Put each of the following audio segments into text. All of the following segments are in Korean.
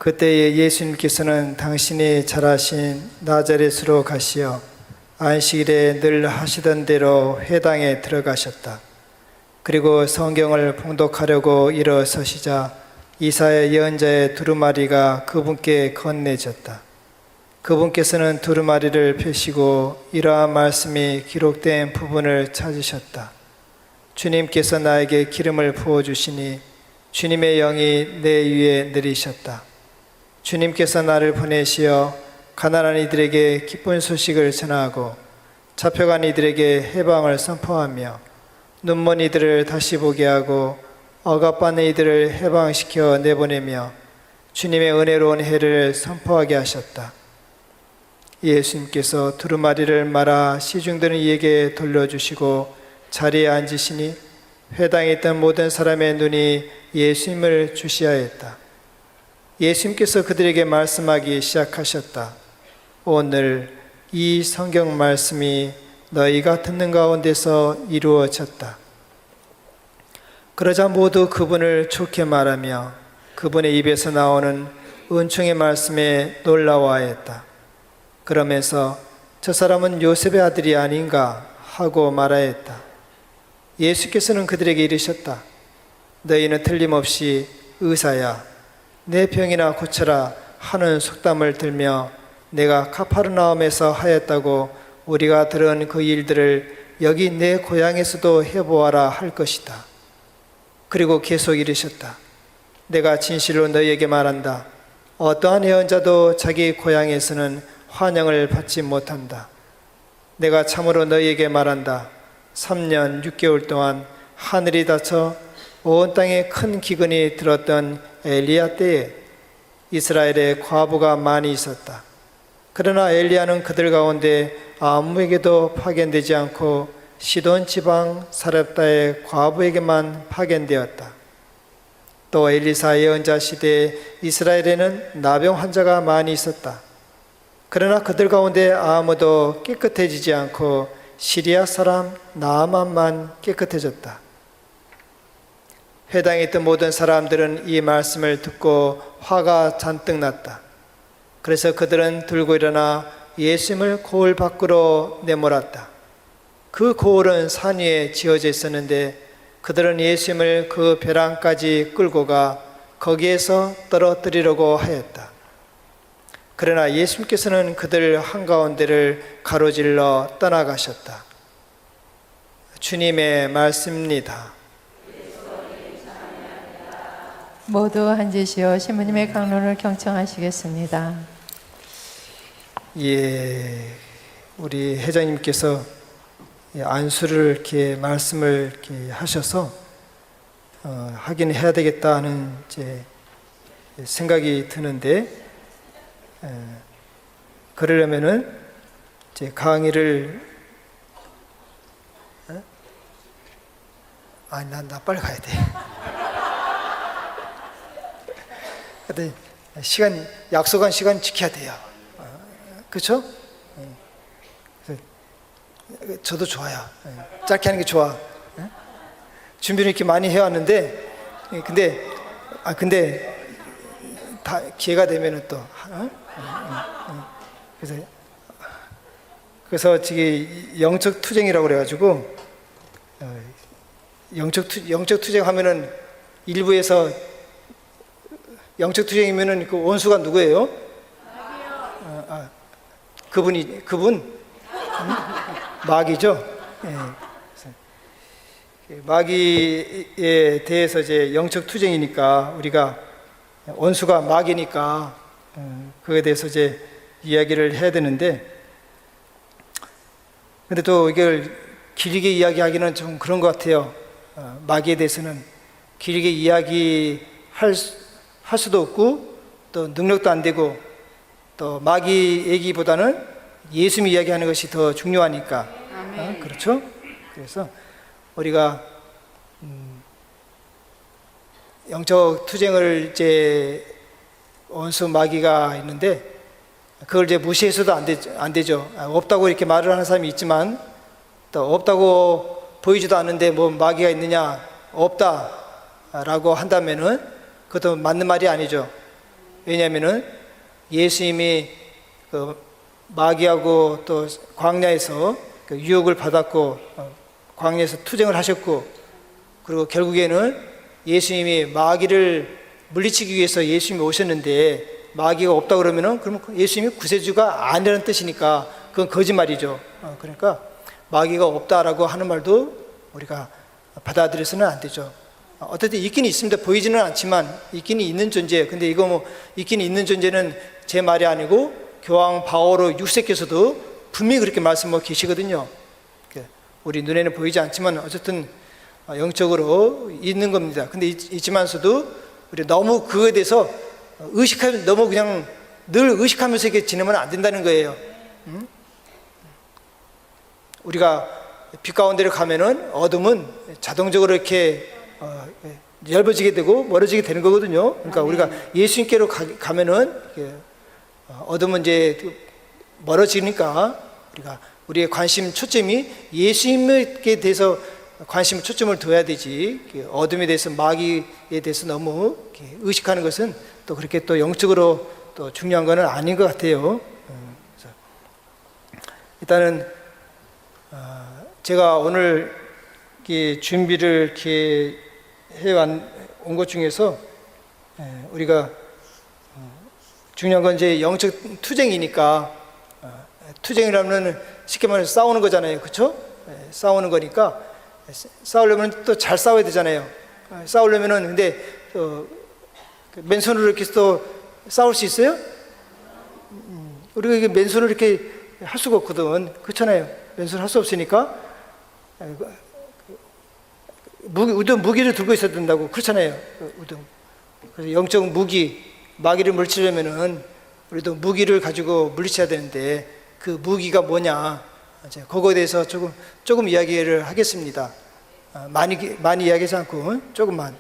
그때에 예수님께서는 당신이 잘하신 나자렛으로 가시어 안식일에 늘 하시던 대로 회당에 들어가셨다. 그리고 성경을 봉독하려고 일어서시자 이사야 예언자의 두루마리가 그분께 건네졌다. 그분께서는 두루마리를 펴시고 이러한 말씀이 기록된 부분을 찾으셨다. 주님께서 나에게 기름을 부어주시니 주님의 영이 내 위에 내리셨다. 주님께서 나를 보내시어 가난한 이들에게 기쁜 소식을 전하고 잡혀간 이들에게 해방을 선포하며 눈먼 이들을 다시 보게 하고 억압받는 이들을 해방시켜 내보내며 주님의 은혜로운 해를 선포하게 하셨다. 예수님께서 두루마리를 말아 시중드는 이에게 돌려주시고 자리에 앉으시니 회당에 있던 모든 사람의 눈이 예수님을 주시하였다. 예수님께서 그들에게 말씀하기 시작하셨다. 오늘 이 성경 말씀이 너희가 듣는 가운데서 이루어졌다. 그러자 모두 그분을 좋게 말하며 그분의 입에서 나오는 은총의 말씀에 놀라워하였다. 그러면서 저 사람은 요셉의 아들이 아닌가 하고 말하였다. 예수께서는 그들에게 이르셨다. 너희는 틀림없이 의사야, 내 병이나 고쳐라 하는 속담을 들며 내가 카파르나움에서 하였다고 우리가 들은 그 일들을 여기 내 고향에서도 해보아라 할 것이다. 그리고 계속 이르셨다. 내가 진실로 너희에게 말한다. 어떠한 예언자도 자기 고향에서는 환영을 받지 못한다. 내가 참으로 너희에게 말한다. 3년 6개월 동안 하늘이 닫혀 온 땅에 큰 기근이 들었던 엘리야 때에 이스라엘에 과부가 많이 있었다. 그러나 엘리야는 그들 가운데 아무에게도 파견되지 않고 시돈 지방 사렙다의 과부에게만 파견되었다. 또 엘리사 예언자 시대에 이스라엘에는 나병 환자가 많이 있었다. 그러나 그들 가운데 아무도 깨끗해지지 않고 시리아 사람 나아만만 깨끗해졌다. 회당에 있던 모든 사람들은 이 말씀을 듣고 화가 잔뜩 났다. 그래서 그들은 들고 일어나 예수님을 고을 밖으로 내몰았다. 그 고을은 산 위에 지어져 있었는데 그들은 예수님을 그 벼랑까지 끌고 가 거기에서 떨어뜨리려고 하였다. 그러나 예수님께서는 그들 한가운데를 가로질러 떠나가셨다. 주님의 말씀입니다. 모두 앉으시어 신부님의 강론을 경청하시겠습니다. 예, 우리 회장님께서 안수를 이렇게 말씀을 이렇게 하셔서 하긴 해야 되겠다 하는 이제 생각이 드는데 그러려면은 이제 강의를 나 빨리 가야 돼. 근데 약속한 시간 지켜야 돼요. 그렇죠? 저도 좋아요. 짧게 하는 게 좋아. 준비를 이렇게 많이 해왔는데, 근데 다 기회가 되면은 또, 그래서 지금 영적 투쟁이라고 그래가지고 영적 투쟁하면은 일부에서 영적 투쟁이면은 그 원수가 누구예요? 그분 마귀죠. 예. 마귀에 대해서 이제 영적 투쟁이니까 우리가 원수가 마귀니까 그에 대해서 이제 이야기를 해야 되는데, 근데 또 이걸 길게 이야기하기는 좀 그런 것 같아요. 마귀에 대해서는 길게 이야기할 수도 없고 또 능력도 안 되고 또 마귀 얘기보다는 예수님 이야기하는 것이 더 중요하니까. 그렇죠? 그래서 우리가 영적 투쟁을 이제 원수 마귀가 있는데 그걸 이제 무시해서도 안 되죠. 없다고 이렇게 말을 하는 사람이 있지만 또 없다고 보이지도 않는데 뭐 마귀가 있느냐, 없다라고 한다면은 그것도 맞는 말이 아니죠. 왜냐하면은 예수님이 그 마귀하고 또 광야에서 그 유혹을 받았고 광야에서 투쟁을 하셨고, 그리고 결국에는 예수님이 마귀를 물리치기 위해서 예수님이 오셨는데 마귀가 없다 그러면은 그러면 예수님이 구세주가 아니라는 뜻이니까 그건 거짓말이죠. 그러니까 마귀가 없다라고 하는 말도 우리가 받아들여서는 안 되죠. 어쨌든 있긴 있습니다. 보이지는 않지만 있긴 있는 존재예요. 근데 이거 뭐 있긴 있는 존재는 제 말이 아니고 교황 바오로 6세께서도 분명히 그렇게 말씀하고 계시거든요. 우리 눈에는 보이지 않지만 어쨌든 영적으로 있는 겁니다. 근데 있지만서도 우리 너무 그거에 대해서 의식하면 너무 그냥 늘 의식하면서 이렇게 지내면 안 된다는 거예요. 우리가 빛 가운데를 가면은 어둠은 자동적으로 이렇게 얇아지게 되고 멀어지게 되는 거거든요. 그러니까 우리가 예수님께로 가면은 어둠은 이제 멀어지니까 우리의 관심 초점이 예수님에 대해서 관심 초점을 둬야 되지, 어둠에 대해서 마귀에 대해서 너무 의식하는 것은 또 그렇게 또 영적으로 또 중요한 것은 아닌 것 같아요. 일단은 제가 오늘 준비를 이렇게 해온 것 중에서 우리가 중요한 건 이제 영적 투쟁이니까, 투쟁이라면 쉽게 말해서 싸우는 거잖아요, 그렇죠? 싸우는 거니까 싸우려면 또 잘 싸워야 되잖아요. 싸우려면은 근데 맨손으로 이렇게 또 싸울 수 있어요? 우리가 이게 맨손으로 이렇게 할 수가 없거든, 그렇잖아요. 맨손 할 수 없으니까 무기를 들고 있어야 된다고, 그렇잖아요. 그래서 영적 무기, 마귀를 물리치려면은 우리도 무기를 가지고 물리쳐야 되는데 그 무기가 뭐냐, 그거에 대해서 조금 이야기를 하겠습니다. 많이 이야기하지 않고 조금만.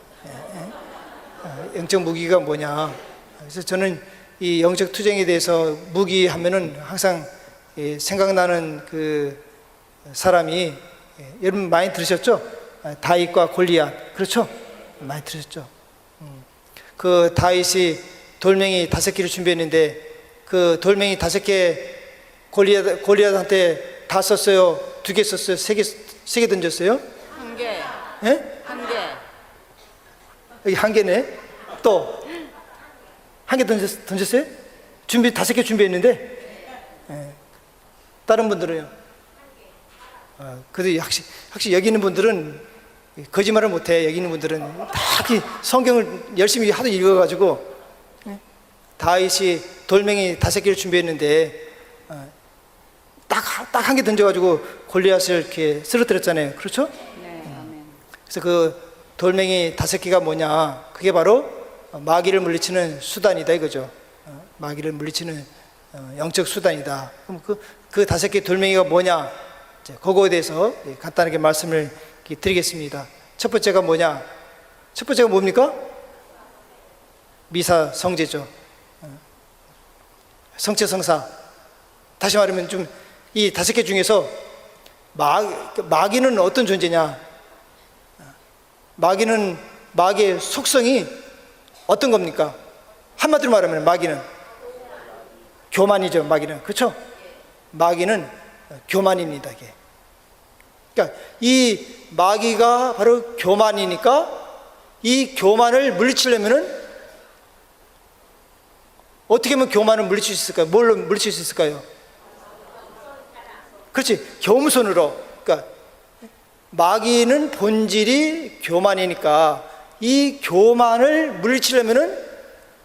영적 무기가 뭐냐. 그래서 저는 이 영적 투쟁에 대해서 무기 하면은 항상 생각나는 그 사람이, 여러분 많이 들으셨죠? 다윗과 골리앗, 그렇죠? 많이 들으셨죠? 그 다윗이 돌멩이 5개를 준비했는데 그 돌멩이 5개 골리앗한테 다 썼어요? 2개 썼어요? 3개 던졌어요? 1개. 예? 1개. 여기 1개네. 또 1개 던졌어요? 5개 준비했는데 다른 분들은요? 그래도 확실히 여기 있는 분들은 거짓말을 못해. 여기 있는 분들은 다 성경을 열심히 하도 읽어가지고, 다윗이 돌멩이 5개를 준비했는데 딱 1개 던져가지고 골리앗을 이렇게 쓰러뜨렸잖아요, 그렇죠? 네, 아멘. 그래서 그 돌멩이 5개가 뭐냐, 그게 바로 마귀를 물리치는 수단이다 이거죠. 마귀를 물리치는 영적 수단이다. 그럼 그 5개 돌멩이가 뭐냐, 그거에 대해서 간단하게 말씀을 드리겠습니다. 첫 번째가 뭐냐? 첫 번째가 뭡니까? 미사 성제죠. 성체 성사. 다시 말하면 좀 이 5개 중에서 마귀는 어떤 존재냐? 마귀의 속성이 어떤 겁니까? 한마디로 말하면 마귀는 교만이죠. 마귀는, 그렇죠? 마귀는 교만입니다. 이게. 그러니까 이 마귀가 바로 교만이니까 이 교만을 물리치려면은 어떻게 하면 교만을 물리칠 수 있을까요? 뭘로 물리칠 수 있을까요? 그렇지, 겸손으로. 그러니까 마귀는 본질이 교만이니까 이 교만을 물리치려면은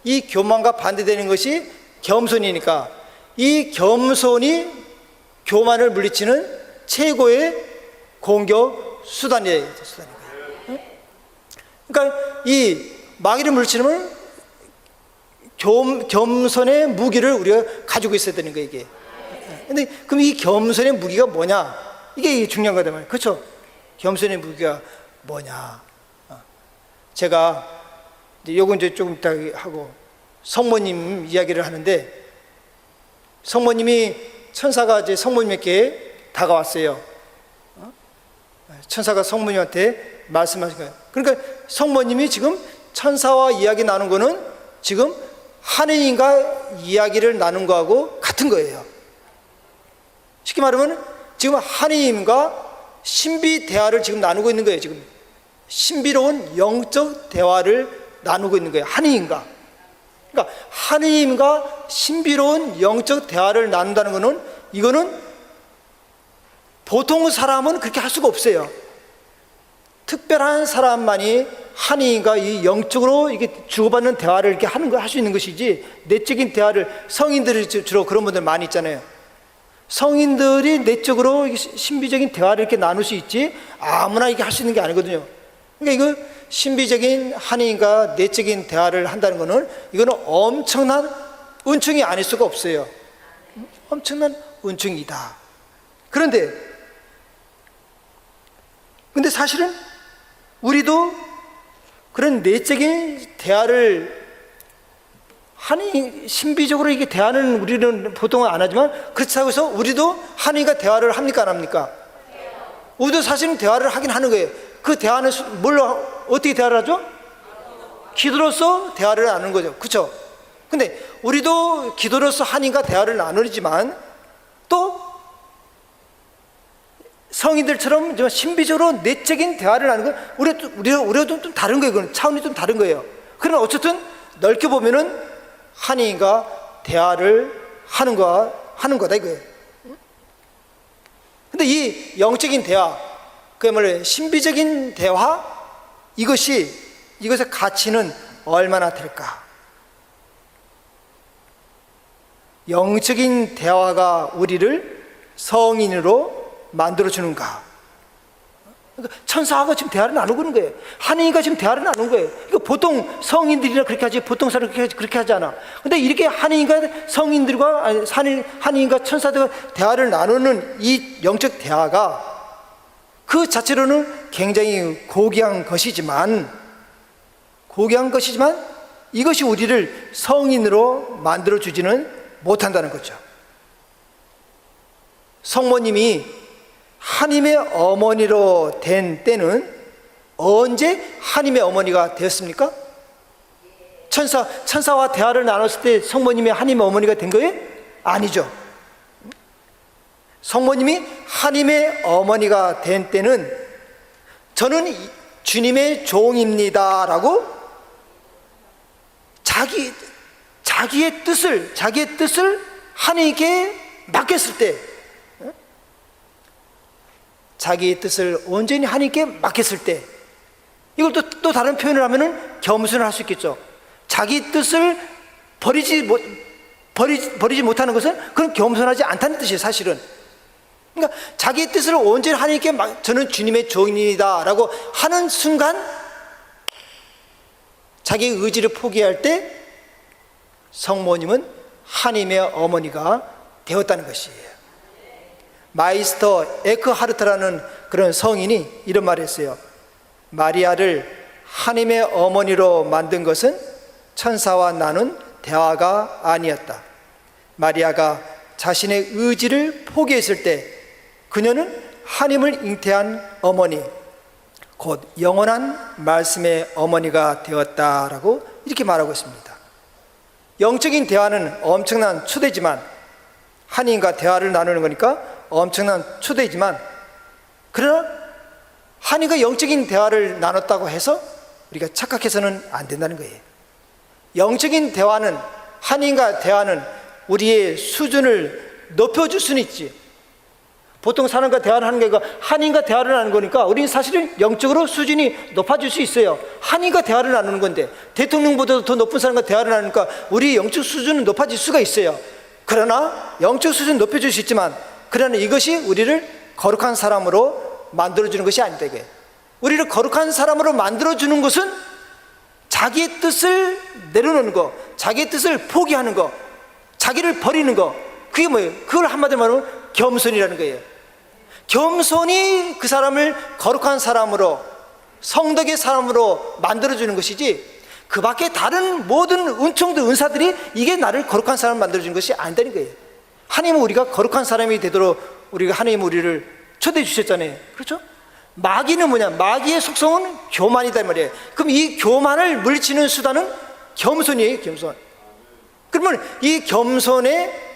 이 교만과 반대되는 것이 겸손이니까 이 겸손이 교만을 물리치는 최고의 공격 수단이에요. 그러니까 이 마귀를 물리치려면 겸손의 무기를 우리가 가지고 있어야 되는 거예요, 이게. 근데 그럼 이 겸손의 무기가 뭐냐? 이게 중요한 거다 말이에요. 그렇죠? 겸손의 무기가 뭐냐? 제가 요건 이제 조금 이따 하고 성모님 이야기를 하는데, 성모님이 천사가 이제 성모님에게 다가왔어요. 천사가 성모님한테 말씀하신 거예요. 그러니까 성모님이 지금 천사와 이야기 나눈 거는 지금 하느님과 이야기를 나눈 거하고 같은 거예요. 쉽게 말하면 지금 하느님과 신비 대화를 지금 나누고 있는 거예요. 지금 신비로운 영적 대화를 나누고 있는 거예요. 하느님과. 그러니까 하느님과 신비로운 영적 대화를 나눈다는 거는, 이거는 보통 사람은 그렇게 할 수가 없어요. 특별한 사람만이 하느님과 이 영적으로 이게 주고받는 대화를 이렇게 하는 거, 할 수 있는 것이지, 내적인 대화를, 성인들이 주로 그런 분들 많이 있잖아요. 성인들이 내적으로 신비적인 대화를 이렇게 나눌 수 있지, 아무나 이게 할 수 있는 게 아니거든요. 그러니까 이거 신비적인 하느님과 내적인 대화를 한다는 거는, 이거는 엄청난 은총이 아닐 수가 없어요. 엄청난 은총이다. 근데 사실은 우리도 그런 내적인 대화를 하느님, 신비적으로 이게 대화는 우리는 보통은 안 하지만, 그렇다고 해서 우리도 하느님과 대화를 합니까, 안 합니까? 우리도 사실은 대화를 하긴 하는 거예요. 그 대화는 뭘로, 어떻게 대화를 하죠? 기도로서 대화를 나누는 거죠. 그렇죠? 근데 우리도 기도로서 하느님과 대화를 나누지만, 또 성인들처럼 좀 신비적으로 내적인 대화를 나누는 건 우리도 좀 다른 거예요. 그건 차원이 좀 다른 거예요. 그러나 어쨌든 넓게 보면은 하느님과 대화를 하는 거다 이거예요. 근데 이 영적인 대화, 그야말로 신비적인 대화, 이것의 가치는 얼마나 될까? 영적인 대화가 우리를 성인으로 만들어주는가? 그러니까 천사하고 지금 대화를 나누고 있는 거예요. 하느님과 지금 대화를 나누는 거예요. 이거 보통 성인들이나 그렇게 하지, 보통 사람은 그렇게 하지 않아. 근데 이렇게 하느님과 성인들과, 하느님과 천사들과 대화를 나누는 이 영적 대화가 그 자체로는 굉장히 고귀한 것이지만 이것이 우리를 성인으로 만들어주지는 못한다는 거죠. 성모님이 하나님의 어머니로 된 때는 언제 하나님의 어머니가 되었습니까? 천사와 대화를 나눴을 때 성모님이 하나님의 어머니가 된 거예요? 아니죠. 성모님이 하나님의 어머니가 된 때는 저는 주님의 종입니다 라고 자기의 뜻을 하나님께 맡겼을 때, 자기의 뜻을 온전히 하나님께 맡겼을 때, 이걸 또 다른 표현을 하면은 겸손을 할 수 있겠죠. 자기 뜻을 버리지 못하는 것은 그건 겸손하지 않다는 뜻이에요, 사실은. 그러니까 자기 뜻을 온전히 하나님께 저는 주님의 종입니다 라고 하는 순간, 자기의 의지를 포기할 때 성모님은 하나님의 어머니가 되었다는 것이에요. 마이스터 에크하르트라는 그런 성인이 이런 말을 했어요. 마리아를 하나님의 어머니로 만든 것은 천사와 나눈 대화가 아니었다. 마리아가 자신의 의지를 포기했을 때 그녀는 하나님을 잉태한 어머니, 곧 영원한 말씀의 어머니가 되었다라고 이렇게 말하고 있습니다. 영적인 대화는 엄청난 초대지만, 하나님과 대화를 나누는 거니까 엄청난 초대지만, 그러나 하나님과 영적인 대화를 나눴다고 해서 우리가 착각해서는 안 된다는 거예요. 영적인 대화는, 하나님과 대화는 우리의 수준을 높여줄 수는 있지. 보통 사람과 대화를 하는 게 아니고 하나님과 대화를 하는 거니까 우리는 사실은 영적으로 수준이 높아질 수 있어요. 하나님과 대화를 나누는 건데, 대통령보다도 더 높은 사람과 대화를 나누니까 우리의 영적 수준은 높아질 수가 있어요. 그러나 영적 수준은 높여줄 수 있지만, 그러나 이것이 우리를 거룩한 사람으로 만들어주는 것이 아니다. 이게 우리를 거룩한 사람으로 만들어주는 것은 자기의 뜻을 내려놓는 거, 자기의 뜻을 포기하는 거, 자기를 버리는 거, 그게 뭐예요? 그걸 한마디로 말하면 겸손이라는 거예요. 겸손이 그 사람을 거룩한 사람으로, 성덕의 사람으로 만들어주는 것이지, 그 밖에 다른 모든 은총들, 은사들이 이게 나를 거룩한 사람 만들어주는 것이 아니다는 거예요. 하나님은 우리가 거룩한 사람이 되도록 우리가 하나님 우리를 초대해 주셨잖아요. 그렇죠? 마귀는 뭐냐? 마귀의 속성은 교만이다 말이에요. 그럼 이 교만을 물리치는 수단은 겸손이에요. 겸손. 그러면 이 겸손에,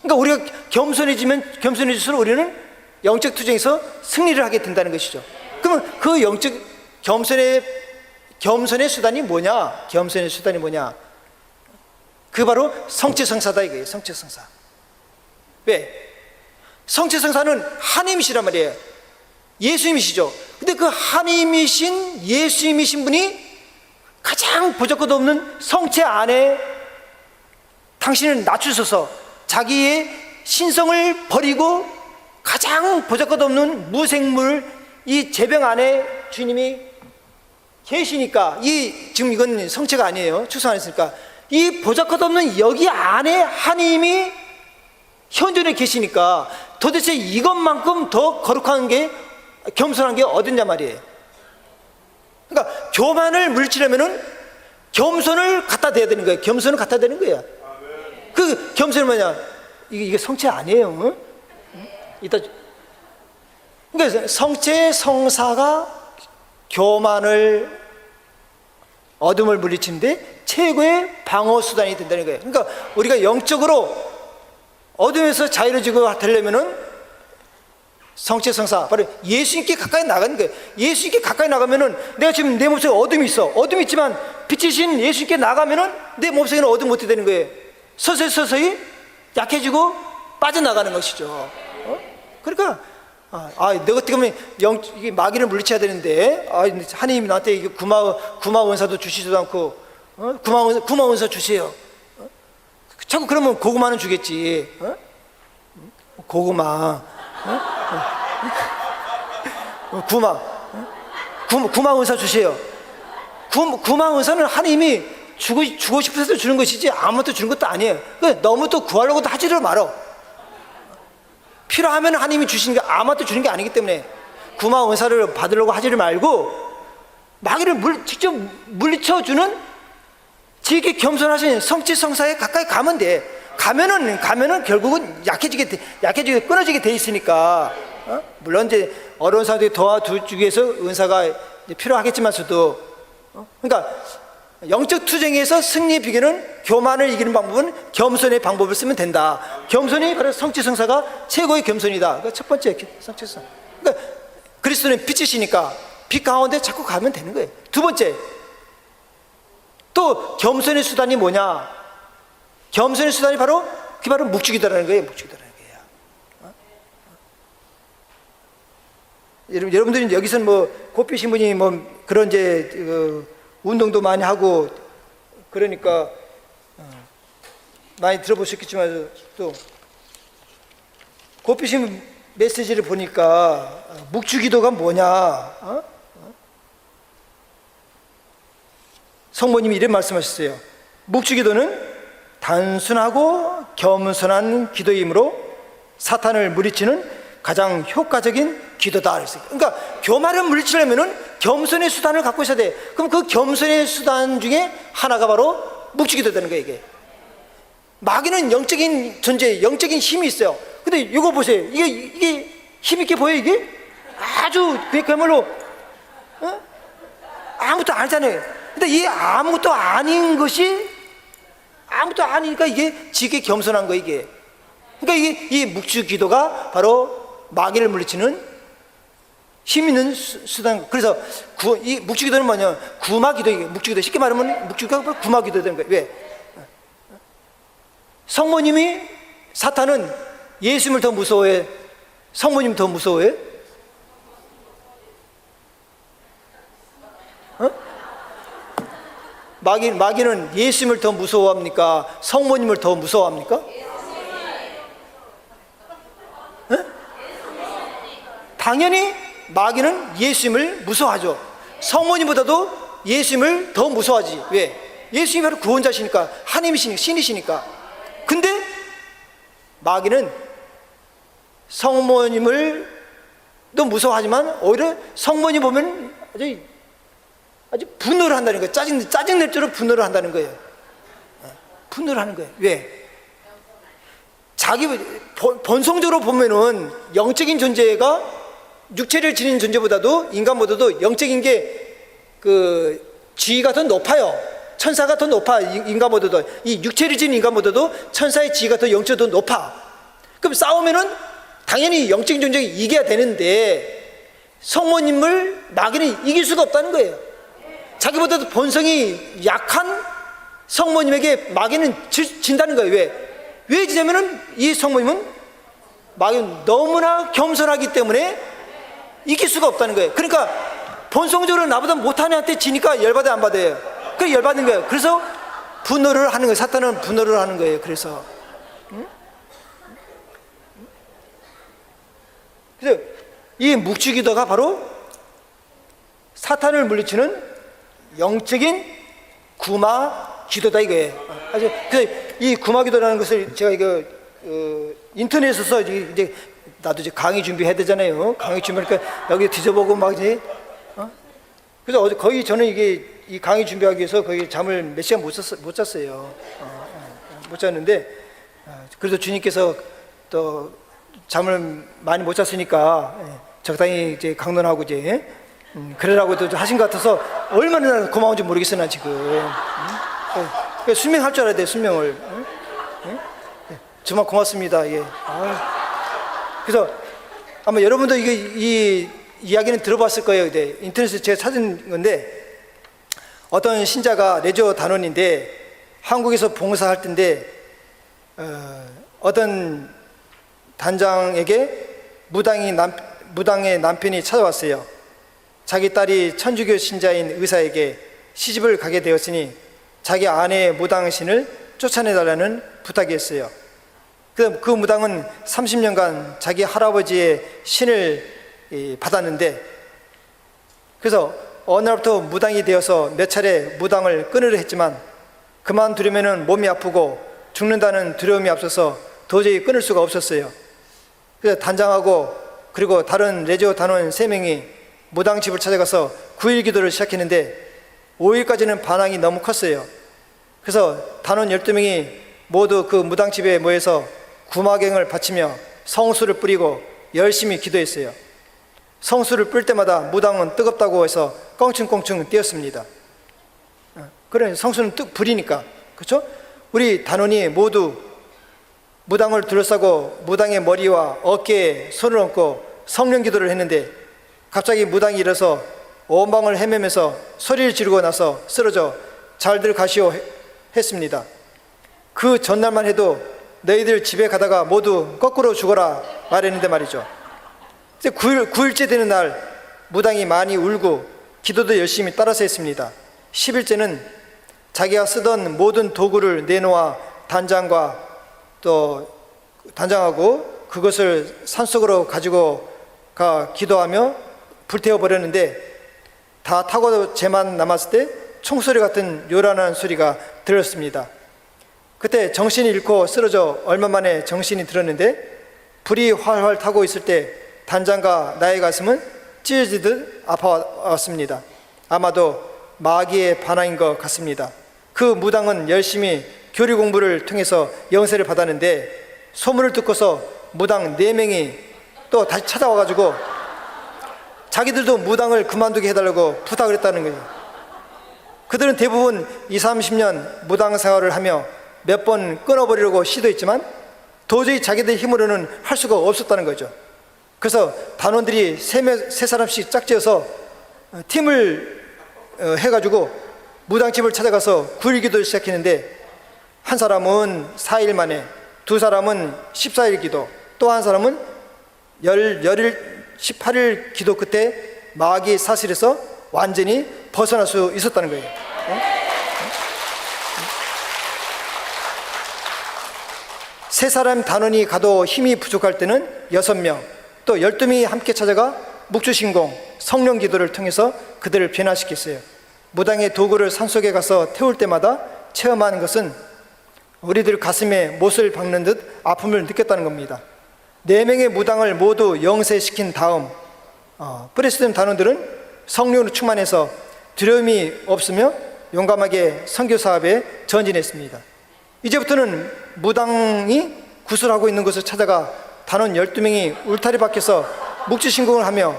그러니까 우리가 겸손해질수록 우리는 영적 투쟁에서 승리를 하게 된다는 것이죠. 그러면 그 영적 겸손의 수단이 뭐냐? 겸손의 수단이 뭐냐? 그 바로 성체성사다 이거예요. 성체성사. 왜? 성체성사는 하나님이시란 말이에요. 예수님이시죠. 근데 그 하나님이신 예수님이신 분이 가장 보잘것없는 성체 안에 당신을 낮추셔서 자기의 신성을 버리고 가장 보잘것없는 무생물, 이 제병 안에 주님이 계시니까, 지금 이건 성체가 아니에요. 출산 안 했으니까. 이 보잘것없는 여기 안에 하나님이 현존에 계시니까 도대체 이것만큼 더 거룩한 게, 겸손한 게 어딨냐 말이에요. 그러니까 교만을 물리치려면은 겸손을 갖다 대야 되는 거예요. 겸손을 갖다 대는 거예요. 그 겸손은 뭐냐? 이게 성체 아니에요. 응? 이따. 그러니까 성체 성사가 교만을, 어둠을 물리치는데 최고의 방어 수단이 된다는 거예요. 그러니까 우리가 영적으로 어둠에서 자유로워지고 되려면은 성체 성사, 바로 예수님께 가까이 나가는 거예요. 예수님께 가까이 나가면은, 내가 지금 내 몸속에 어둠이 있어. 어둠이 있지만 빛이신 예수님께 나가면은 내 몸속에는 어둠 못 되는 거예요. 서서히 약해지고 빠져나가는 것이죠. 그러니까 내가 어떻게 보면 이게 마귀를 물리쳐야 되는데, 하나님이 나한테 이게 구마 원사도 주시지도 않고, 구마 원사 주세요. 자꾸 그러면 고구마는 주겠지. 고구마, 구마 원사 주세요. 구마 원사는 하나님이 주고 싶어서 주는 것이지 아무것도 주는 것도 아니에요. 너무 또 구하려고도 하지를 말어. 필요하면 하나님이 주시는 게 아무것도 주는 게 아니기 때문에 구마 원사를 받으려고 하지를 말고, 마귀를 직접 물리쳐주는 지극히 겸손하신 성취성사에 가까이 가면 돼. 가면은 결국은 약해지게 끊어지게 돼 있으니까. 물론 이제 어려운 사람들이 도와주기 위해서 은사가 필요하겠지만서도, 그러니까 영적 투쟁에서 승리의 비결은, 교만을 이기는 방법은 겸손의 방법을 쓰면 된다. 겸손이 바로 성취성사가 최고의 겸손이다. 그러니까 첫 번째 성취성. 그러니까 그리스도는 빛이시니까 빛 가운데 자꾸 가면 되는 거예요. 두 번째, 또 겸손의 수단이 뭐냐? 겸손의 수단이 바로 묵주기도라는 거예요. 묵주기도라는 거예요. 여러분들이 여기서는 고삐 신부님 그런 운동도 많이 하고 그러니까 많이 들어보셨겠지만, 또 고삐 신부 메시지를 보니까 묵주기도가 뭐냐? 성모님이 이런 말씀하셨어요. 묵주기도는 단순하고 겸손한 기도이므로 사탄을 물리치는 가장 효과적인 기도다 그랬어요. 그러니까 교만을 물리치려면은 겸손의 수단을 갖고 있어야 돼. 그럼 그 겸손의 수단 중에 하나가 바로 묵주기도 되는 거예요. 이게 마귀는 영적인 존재, 영적인 힘이 있어요. 근데 이거 보세요. 이게 힘 있게 보여. 이게 아주 그야말로 아무것도 아니잖아요. 근데 이 아무것도 아닌 것이, 아무것도 아니니까 이게 지게 겸손한 거예요. 이게. 그러니까 이 묵주기도가 바로 마귀를 물리치는 힘 있는 수단. 그래서 이 묵주기도는 뭐냐? 구마기도. 묵주기도 쉽게 말하면 묵주기도가 바로 구마기도 되는 거예요. 왜? 성모님이, 사탄은 예수님을 더 무서워해? 성모님 더 무서워해? 마귀는 예수님을 더 무서워합니까? 성모님을 더 무서워합니까? 당연히 마귀는 예수님을 무서워하죠. 성모님보다도 예수님을 더 무서워하지. 왜? 예수님이 바로 구원자시니까, 하나님이시니까, 신이시니까. 근데 마귀는 성모님을 또 무서워하지만 오히려 성모님 보면 아주 분노를 한다는 거예요. 짜증낼 줄로 분노를 한다는 거예요. 분노를 하는 거예요. 왜? 자기 본성적으로 보면은 영적인 존재가 육체를 지닌 존재보다도, 인간보다도 영적인 게 지위가 더 높아요. 천사가 더 높아. 인간보다도, 이 육체를 지닌 인간보다도 천사의 지위가 더 영적으로 더 높아. 그럼 싸우면은 당연히 영적인 존재가 이겨야 되는데 성모님을 마귀는 이길 수가 없다는 거예요. 자기보다도 본성이 약한 성모님에게 마귀는 진다는 거예요. 왜 지냐면은 이 성모님은 마귀는 너무나 겸손하기 때문에 이길 수가 없다는 거예요. 그러니까 본성적으로 나보다 못한 애한테 지니까 열받아 안 받아요. 그래 열받는 거예요. 그래서 분노를 하는 거예요. 사탄은 분노를 하는 거예요. 그래서 이 묵주기도가 바로 사탄을 물리치는 영적인 구마 기도다 이거예요. 그래서 이 구마 기도라는 것을 제가 이거 인터넷에서 이제 나도 이제 강의 준비해야 되잖아요. 강의 준비하니까 여기 뒤져보고 막 이제 그래서 어제 거의 저는 이 강의 준비하기 위해서 거의 잠을 몇 시간 못 잤어요. 못 잤는데 그래도 주님께서 또 잠을 많이 못 잤으니까 적당히 이제 강론하고 이제 그러라고 또 하신 것 같아서 얼마나 고마운지 모르겠어 나 지금. 수명할 줄 알아야 돼 수명을. 정말 고맙습니다. 예. 그래서 아마 여러분도 이 이야기는 들어봤을 거예요. 인터넷에서 제가 찾은 건데 어떤 신자가 레조 단원인데 한국에서 봉사할 때인데 어떤 단장에게 무당의 남편이 찾아왔어요. 자기 딸이 천주교 신자인 의사에게 시집을 가게 되었으니 자기 아내의 무당신을 쫓아내달라는 부탁이 했어요. 그 무당은 30년간 자기 할아버지의 신을 받았는데 그래서 어느 날부터 무당이 되어서 몇 차례 무당을 끊으려 했지만 그만두려면 몸이 아프고 죽는다는 두려움이 앞서서 도저히 끊을 수가 없었어요. 그래서 단장하고 그리고 다른 레조 단원 3명이 무당집을 찾아가서 9일 기도를 시작했는데 5일까지는 반항이 너무 컸어요. 그래서 단원 12명이 모두 그 무당집에 모여서 구마경을 바치며 성수를 뿌리고 열심히 기도했어요. 성수를 뿔 때마다 무당은 뜨겁다고 해서 껑충껑충 뛰었습니다. 그래 성수는 불이니까 그렇죠? 우리 단원이 모두 무당을 둘러싸고 무당의 머리와 어깨에 손을 얹고 성령 기도를 했는데 갑자기 무당이 일어서 원방을 헤매면서 소리를 지르고 나서 쓰러져 잘들 가시오 했습니다. 그 전날만 해도 너희들 집에 가다가 모두 거꾸로 죽어라 말했는데 말이죠. 9일째 되는 날 무당이 많이 울고 기도도 열심히 따라서 했습니다. 10일째는 자기가 쓰던 모든 도구를 내놓아 단장하고 그것을 산속으로 가지고 가 기도하며 불태워 버렸는데 다 타고 재만 남았을 때 총소리 같은 요란한 소리가 들렸습니다. 그때 정신이 잃고 쓰러져 얼마 만에 정신이 들었는데 불이 활활 타고 있을 때 단장과 나의 가슴은 찢어지듯 아파왔습니다. 아마도 마귀의 반항인 것 같습니다. 그 무당은 열심히 교리 공부를 통해서 영세를 받았는데 소문을 듣고서 무당 4명이 또 다시 찾아와가지고 자기들도 무당을 그만두게 해달라고 부탁을 했다는 거예요. 그들은 대부분 20-30년 무당 생활을 하며 몇 번 끊어버리려고 시도했지만 도저히 자기들 힘으로는 할 수가 없었다는 거죠. 그래서 단원들이 세 사람씩 짝지어서 팀을 해가지고 무당집을 찾아가서 9일 기도를 시작했는데 한 사람은 4일 만에, 2사람은 14일 기도, 또 한 사람은 18일 기도 끝에 마귀의 사슬에서 완전히 벗어날 수 있었다는 거예요. 세 사람 단원이 가도 힘이 부족할 때는 6명, 또 12명이 함께 찾아가 묵주신공, 성령 기도를 통해서 그들을 변화시켰어요. 무당의 도구를 산속에 가서 태울 때마다 체험하는 것은 우리들 가슴에 못을 박는 듯 아픔을 느꼈다는 겁니다. 4명의 무당을 모두 영세시킨 다음 프레스덴 단원들은 성령으로 충만해서 두려움이 없으며 용감하게 선교 사업에 전진했습니다. 이제부터는 무당이 구슬하고 있는 곳을 찾아가 단원 12명이 울타리 밖에서 묵지 신공을 하며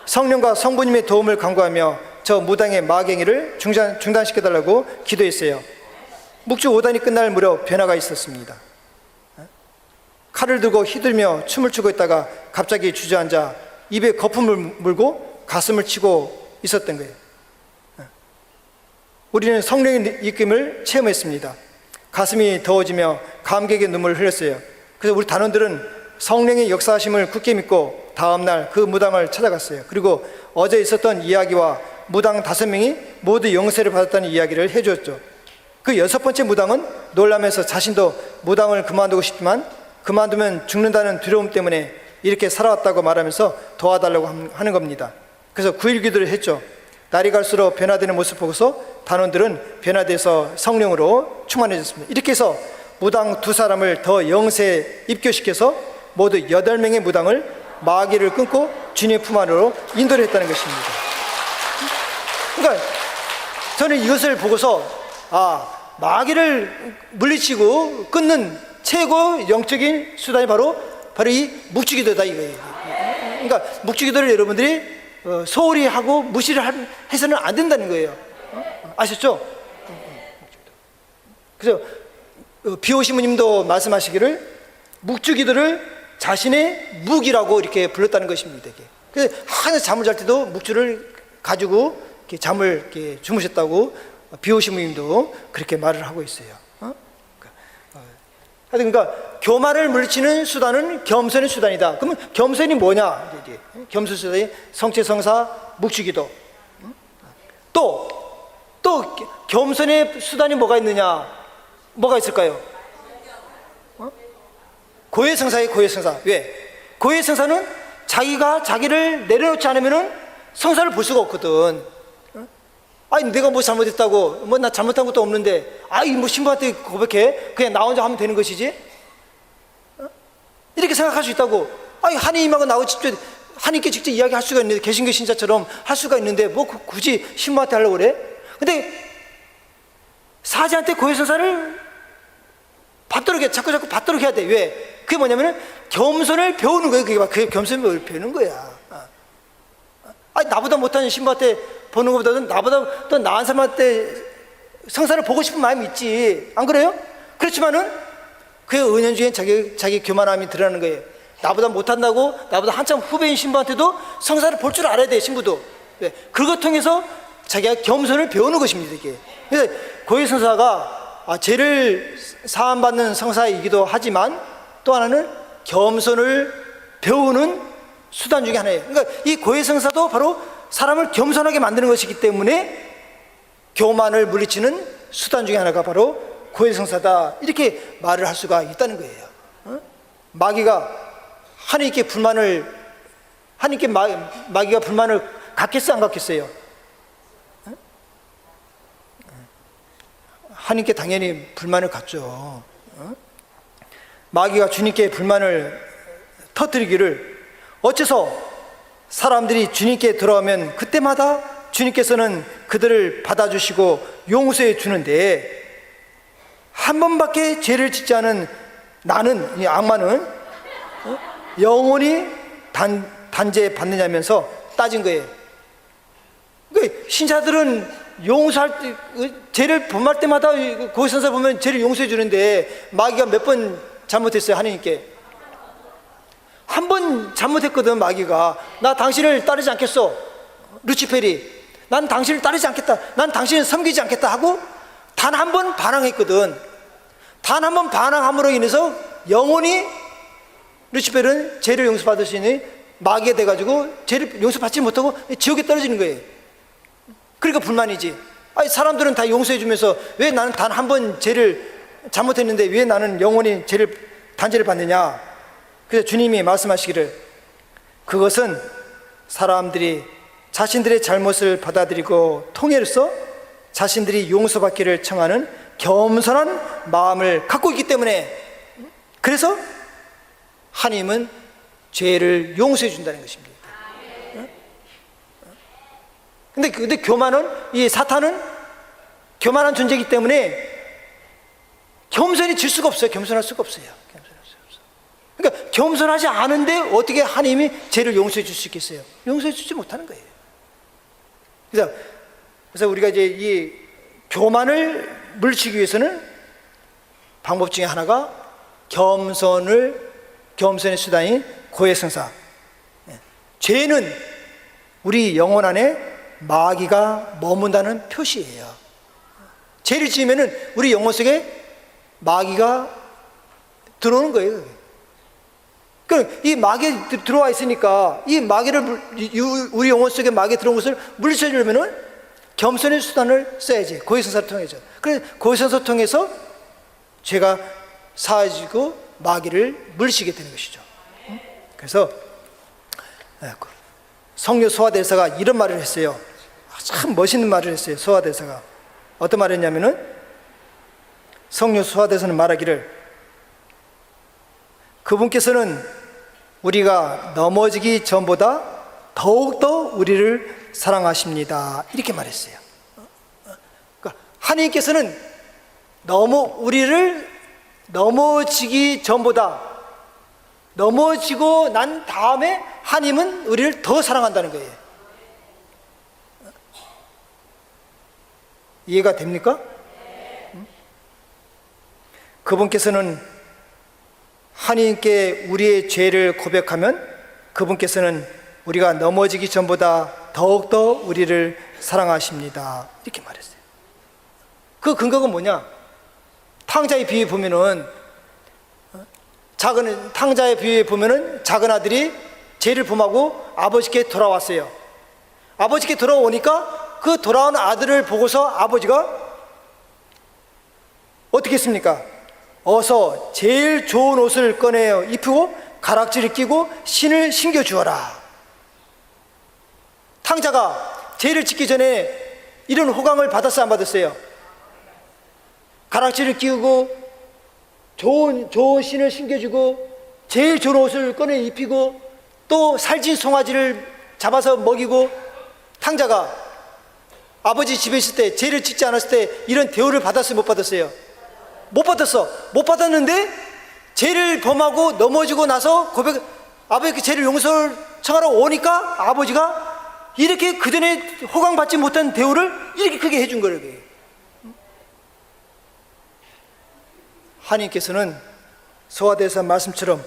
성령과 성부님의 도움을 간구하며 저 무당의 마귀행위를 중단시켜달라고 기도했어요. 묵주 5단이 끝날 무렵 변화가 있었습니다. 칼을 들고 휘둘며 춤을 추고 있다가 갑자기 주저앉아 입에 거품을 물고 가슴을 치고 있었던 거예요. 우리는 성령의 이끌림을 체험했습니다. 가슴이 더워지며 감격의 눈물을 흘렸어요. 그래서 우리 단원들은 성령의 역사하심을 굳게 믿고 다음날 그 무당을 찾아갔어요. 그리고 어제 있었던 이야기와 무당 5명이 모두 영세를 받았다는 이야기를 해주었죠. 그 6번째 무당은 놀라면서 자신도 무당을 그만두고 싶지만 그만두면 죽는다는 두려움 때문에 이렇게 살아왔다고 말하면서 도와달라고 하는 겁니다. 그래서 9일 기도를 했죠. 날이 갈수록 변화되는 모습을 보고서 단원들은 변화돼서 성령으로 충만해졌습니다. 이렇게 해서 무당 2사람을 더 영세에 입교시켜서 모두 8명의 무당을 마귀를 끊고 주님의 품 안으로 인도를 했다는 것입니다. 그러니까 저는 이것을 보고서 마귀를 물리치고 끊는 최고 영적인 수단이 바로 이 묵주기도다 이거예요. 그러니까 묵주기도를 여러분들이 소홀히 하고 무시를 해서는 안 된다는 거예요. 아셨죠? 그래서 비오시무님도 말씀하시기를 묵주기도를 자신의 묵이라고 이렇게 불렀다는 것입니다. 그래서 항상 잠을 잘 때도 묵주를 가지고 이렇게 잠을 이렇게 주무셨다고 비오시무님도 그렇게 말을 하고 있어요. 그러니까 교만을 물리치는 수단은 겸손의 수단이다. 그러면 겸손이 뭐냐? 겸손 수단이 성체성사 묵주기도. 또 겸손의 수단이 뭐가 있느냐? 뭐가 있을까요? 고해성사예요. 고해성사. 왜? 고해성사는 자기가 자기를 내려놓지 않으면 성사를 볼 수가 없거든. 아니 내가 뭐 잘못했다고 뭐 나 잘못한 것도 없는데 뭐 신부한테 고백해 그냥 나 혼자 하면 되는 것이지? 이렇게 생각할 수 있다고. 하나님하고 나하고 직접 하나님께 직접 이야기할 수가 있는데 개신교 신자처럼 할 수가 있는데 뭐 굳이 신부한테 하려고 그래? 근데 사제한테 고해성사를 받도록 해. 자꾸 받도록 해야 돼. 왜? 그게 뭐냐면은 겸손을 배우는 거예요. 그게 겸손을 배우는 거야. 나보다 못하는 신부한테 보는 것보다는 나보다 더 나은 사람한테 성사를 보고 싶은 마음이 있지. 안 그래요? 그렇지만은 그의 은연중에 자기 교만함이 드러나는 거예요. 나보다 못한다고 나보다 한참 후배인 신부한테도 성사를 볼 줄 알아야 돼. 신부도. 왜? 그것 통해서 자기가 겸손을 배우는 것입니다. 이게. 그래서 고해성사가 죄를 사함받는 성사이기도 하지만 또 하나는 겸손을 배우는 수단 중에 하나예요. 그러니까 이 고해성사도 바로 사람을 겸손하게 만드는 것이기 때문에 교만을 물리치는 수단 중에 하나가 바로 고해성사다. 이렇게 말을 할 수가 있다는 거예요. 마귀가 하나님께 마귀가 불만을 갖겠어 안 갖겠어요? 하나님께 당연히 불만을 갖죠. 마귀가 주님께 불만을 터뜨리기를 어째서 사람들이 주님께 돌아오면 그때마다 주님께서는 그들을 받아주시고 용서해 주는데 한 번밖에 죄를 짓지 않은 나는, 이 악마는 영원히 단죄 받느냐면서 따진 거예요. 그러니까 신자들은 용서할 때, 죄를 범할 때마다 고해성사 보면 죄를 용서해 주는데 마귀가 몇 번 잘못했어요? 하나님께 한 번 잘못했거든. 마귀가 나 당신을 따르지 않겠어. 루치페리 난 당신을 따르지 않겠다. 난 당신을 섬기지 않겠다 하고 단 한 번 반항했거든. 단 한 번 반항함으로 인해서 영원히 루치페르는 죄를 용서받을 수 있는 마귀가 돼가지고 죄를 용서받지 못하고 지옥에 떨어지는 거예요. 그러니까 불만이지. 사람들은 다 용서해 주면서 왜 나는 단 한 번 죄를 잘못했는데 왜 나는 영원히 단죄를 받느냐. 그래서 주님이 말씀하시기를 그것은 사람들이 자신들의 잘못을 받아들이고 통해로써 자신들이 용서받기를 청하는 겸손한 마음을 갖고 있기 때문에, 그래서 하나님은 죄를 용서해 준다는 것입니다. 근데 교만은, 이 사탄은 교만한 존재이기 때문에 겸손히 질 수가 없어요. 겸손할 수가 없어요. 그러니까 겸손하지 않은데 어떻게 하나님이 죄를 용서해 줄 수 있겠어요? 용서해 주지 못하는 거예요. 그래서 우리가 이제 이 교만을 물리치기 위해서는 방법 중에 하나가 겸손의 수단인 고해성사. 죄는 우리 영혼 안에 마귀가 머문다는 표시예요. 죄를 지으면은 우리 영혼 속에 마귀가 들어오는 거예요. 그러니까 이 마귀가 들어와 있으니까 이 마귀를, 우리 영혼 속에 마귀 들어온 것을 물리쳐주려면은 겸손의 수단을 써야지. 고해성사를 통해서. 그래서 고해성사를 통해서 죄가 사해지고 마귀를 물리치게 되는 것이죠. 그래서 성녀 소아대사가 이런 말을 했어요. 참 멋있는 말을 했어요. 소아대사가 어떤 말을 했냐면은, 성녀 소아대사는 말하기를, 그분께서는 우리가 넘어지기 전보다 더욱더 우리를 사랑하십니다, 이렇게 말했어요. 그러니까 하나님께서는 우리를 넘어지기 전보다, 넘어지고 난 다음에 하나님은 우리를 더 사랑한다는 거예요. 이해가 됩니까? 그분께서는, 하나님께 우리의 죄를 고백하면 그분께서는 우리가 넘어지기 전보다 더욱더 우리를 사랑하십니다, 이렇게 말했어요. 그 근거가 뭐냐? 탕자의 비유에 보면은, 탕자의 비유에 보면은 작은 아들이 죄를 범하고 아버지께 돌아왔어요. 아버지께 돌아오니까 그 돌아온 아들을 보고서 아버지가 어떻게 했습니까? 어서 제일 좋은 옷을 꺼내어 입히고 가락지를 끼고 신을 신겨 주어라. 탕자가 죄를 짓기 전에 이런 호강을 받았어요, 안 받았어요? 가락지를 끼우고 좋은 신을 신겨주고 제일 좋은 옷을 꺼내 입히고 또 살찐 송아지를 잡아서 먹이고, 탕자가 아버지 집에 있을 때, 죄를 짓지 않았을 때 이런 대우를 받았어요, 못 받았어요? 못 받았어. 못 받았는데 죄를 범하고 넘어지고 나서 아버지께 죄를 용서를 청하러 오니까 아버지가 이렇게 그전에 호강받지 못한 대우를 이렇게 크게 해준 거예요. 하나님께서는 소아대사 말씀처럼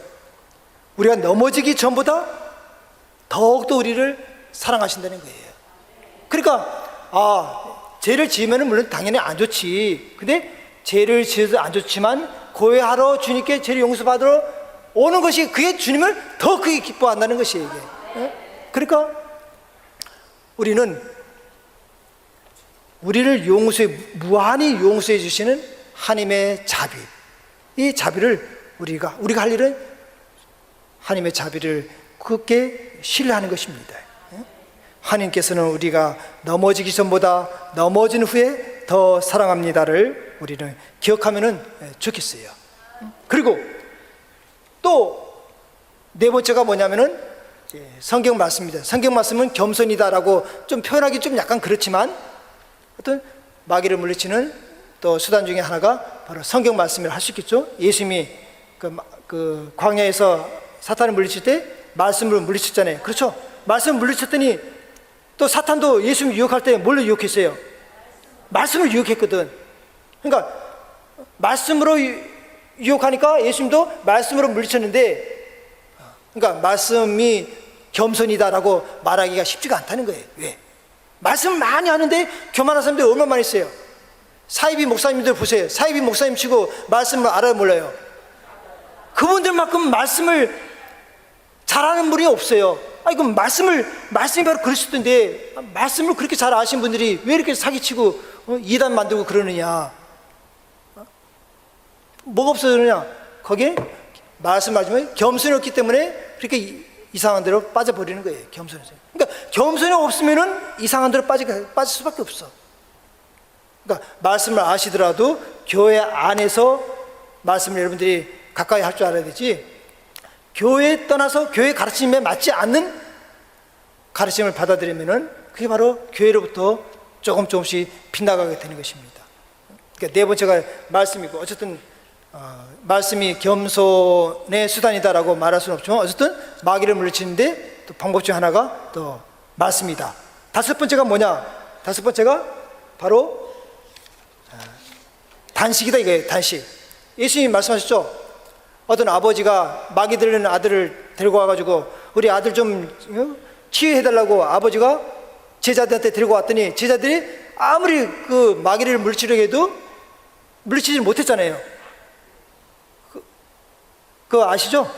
우리가 넘어지기 전보다 더욱더 우리를 사랑하신다는 거예요. 그러니까 죄를 지으면 물론 당연히 안 좋지. 근데 죄를 지어도 안 좋지만 고해하러 주님께 죄를 용서받으러 오는 것이, 그게 주님을 더 크게 기뻐한다는 것이에요, 이게. 그러니까 우리는 우리를 무한히 용서해 주시는 하나님의 자비, 이 자비를 우리가 할 일은 하나님의 자비를 굳게 신뢰하는 것입니다. 하나님께서는 우리가 넘어지기 전보다 넘어진 후에 더 사랑합니다를 우리는 기억하면 좋겠어요. 그리고 또 네 번째가 뭐냐면은 성경 말씀입니다. 성경 말씀은 겸손이다라고 좀 표현하기 좀 약간 그렇지만, 어떤 마귀를 물리치는 또 수단 중에 하나가 바로 성경 말씀을 할 수 있겠죠. 예수님이 그 광야에서 사탄을 물리칠 때 말씀으로 물리쳤잖아요. 그렇죠? 말씀을 물리쳤더니 또 사탄도 예수님 유혹할 때 뭘로 유혹했어요? 말씀을 유혹했거든. 그러니까 말씀으로 유혹하니까 예수님도 말씀으로 물리쳤는데, 그러니까 말씀이 겸손이다라고 말하기가 쉽지가 않다는 거예요. 왜? 말씀을 많이 하는데 교만한 사람들이 얼마나 많이 있어요. 사이비 목사님들 보세요. 사이비 목사님 치고 말씀을 알아요, 몰라요? 그분들만큼 말씀을 잘하는 분이 없어요. 그럼 말씀이 바로 그러셨던데, 말씀을 그렇게 잘 아신 분들이 왜 이렇게 사기치고 이단 만들고 그러느냐? 뭐가 없어서 그러냐? 거기에 말씀하시면 겸손이 없기 때문에 그렇게 이상한 데로 빠져버리는 거예요. 겸손해서. 그러니까 겸손이 없으면은 이상한 데로 빠질 수밖에 없어. 그러니까 말씀을 아시더라도 교회 안에서 말씀을 여러분들이 가까이 할 줄 알아야 되지, 교회 떠나서 교회 가르침에 맞지 않는 가르침을 받아들이면은 그게 바로 교회로부터 조금씩 빗나가게 되는 것입니다. 그러니까 네 번째가 말씀이고, 어쨌든 말씀이 겸손의 수단이다라고 말할 수는 없지만 어쨌든 마귀를 물리치는데 또 방법 중 하나가 또 말씀이다. 다섯 번째가 뭐냐? 다섯 번째가 바로 단식이다 이거예요. 단식. 예수님이 말씀하셨죠. 어떤 아버지가 마귀 들리는 아들을 데리고 와가지고 우리 아들 좀 치유해달라고 아버지가 제자들한테 데리고 왔더니 제자들이 아무리 그 마귀를 물리치려고 해도 물리치지 못했잖아요. 그거 아시죠?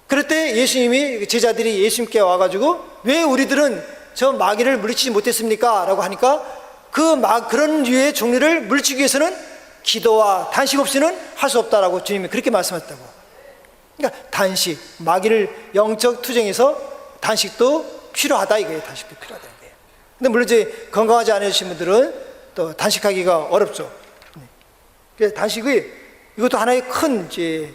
그럴 때 예수님이, 제자들이 예수님께 와가지고 왜 우리들은 저 마귀를 물리치지 못했습니까? 라고 하니까 그런 류의 종류를 물리치기 위해서는 기도와 단식 없이는 할 수 없다라고 주님이 그렇게 말씀하셨다고. 그러니까 단식, 마귀를 영적 투쟁에서 단식도 필요하다 이거예요. 단식도 필요하다 이거예요. 근데 물론 이제 건강하지 않으신 분들은 또 단식하기가 어렵죠. 그래서 단식이 이것도 하나의 큰 이제,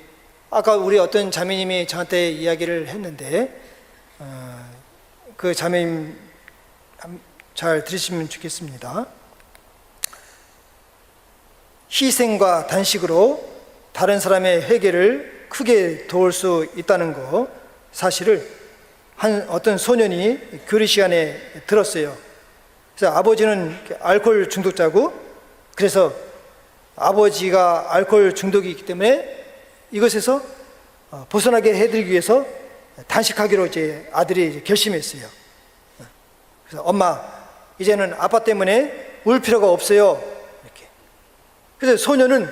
아까 우리 어떤 자매님이 저한테 이야기를 했는데 그 자매님 잘 들으시면 좋겠습니다. 희생과 단식으로 다른 사람의 회개를 크게 도울 수 있다는 거 사실을 어떤 소년이 교리 시간에 들었어요. 그래서 아버지는 알코올 중독자고, 그래서 아버지가 알코올 중독이 있기 때문에 이것에서 벗어나게 해드리기 위해서 단식하기로 이제 아들이 이제 결심했어요. 그래서 엄마, 이제는 아빠 때문에 울 필요가 없어요. 이렇게. 그래서 소녀는